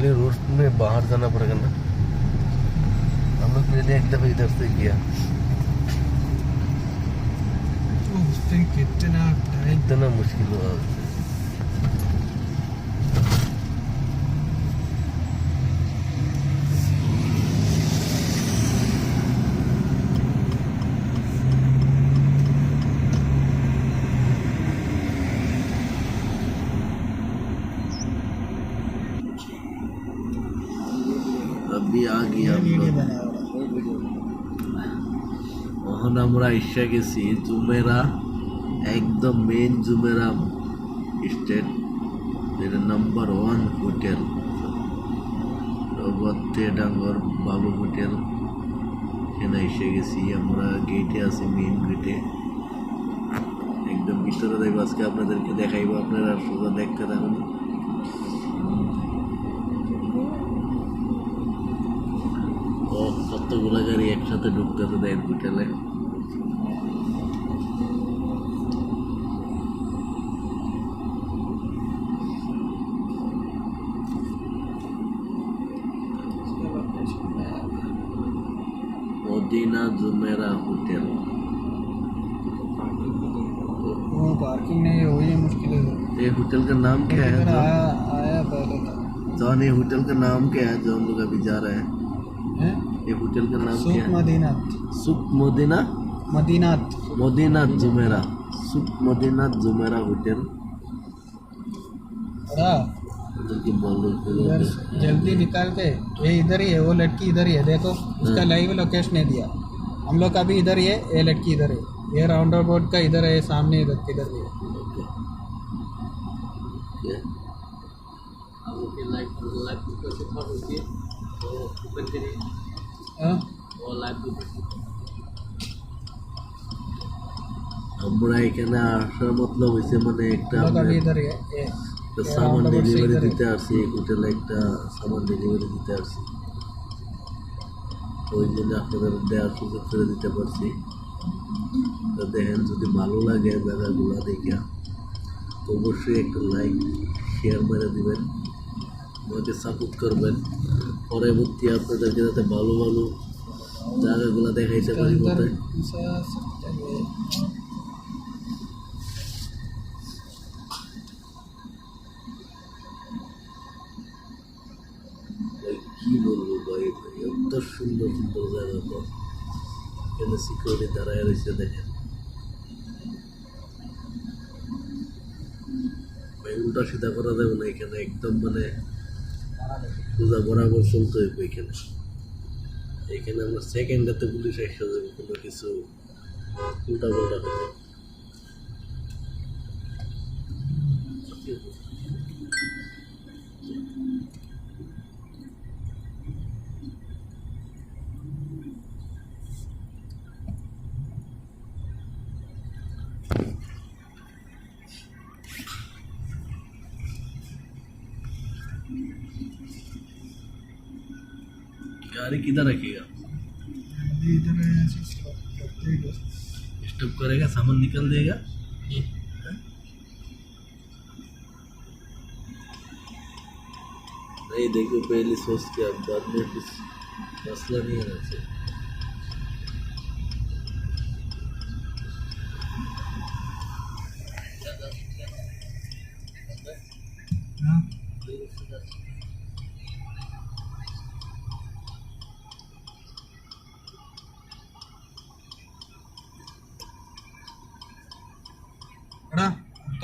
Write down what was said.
पहले रोड में बाहर जाना पड़ेगा ना। हम लोग पहले एक दफा इधर से गया, उससे कितना टाइम इतना मुश्किल हुआ। अभी आ गया এখন আমরা এসে গেছি জুমেরা, একদম মেইন জুমেরা স্টেট, যেটা নাম্বার 1 হোটেল ডাঙ্গর বাবু হোটেল। এখানে এসে গেছি আমরা, গেটে আছি, মেইন গেটে একদম ভিতরে দেখবো। আজকে আপনাদেরকে দেখাইবো, আপনারা সোজা দেখতে থাকুন। কতগুলো গাড়ি একসাথে ঢুকতেছে দেন হোটেলে। Madinat Jumeirah hotel. वो पार्किंग नहीं है, वही मुश्किल है। ये होटल का नाम क्या है? आया पहले था। जॉन, ये होटल का नाम क्या है जो हम लोग अभी जा रहे हैं? ये होटल का नाम क्या है? मदीनात। सुख मदीना मदीनात मदीनात जुमेरा, सुख मदीनात जुमेरा होटल। जल्दी निकाल के, ये इधर ही है, वो लड़की इधर ही है, देखो उसका लाइव लोकेशन है दिया। हम लोग का भी इधर ही है, ये लड़की इधर है, ये राउंड अबाउट का इधर है, सामने इधर किधर भी है। আমরা এখানে আসার মতলব হয়েছে মানে একটা इधर ही है, সামান ডেলিভারি দিতে আসছি, এই হোটেলে একটা সামান ডেলিভারি দিতে আসছি, ওই জন্য আপনাদের দেওয়ার সুযোগ করে দিতে পারছি। তো দেখেন, যদি ভালো লাগে জায়গাগুলো দেখিয়া অবশ্যই একটা লাইক শেয়ার করে দিবেন, আমাকে সাপোর্ট করবেন। পরবর্তী আপনাদেরকে যাতে ভালো ভালো জায়গাগুলো দেখাইতে পারি বলতে। কি বলবো ভাই, এত সুন্দর সুন্দর জায়গা, তো এখানে সিকিউরিটি দাঁড়ায় রয়েছে দেখেন ভাই, উল্টা সিধা করা যাবে না এখানে, একদম মানে সোজা বরাবর চলতে হইবে এখানে। এখানে আমরা সেকেন্ডেতে পুলিশ এসে যাবে কোনো কিছু উল্টা পাল্টা হবে। गाड़ी किधर रखेगा? स्टॉप करेगा, सामान निकल देगा। नहीं देखो, पहले सोच के बाद में कुछ मसला नहीं आना चाहिए।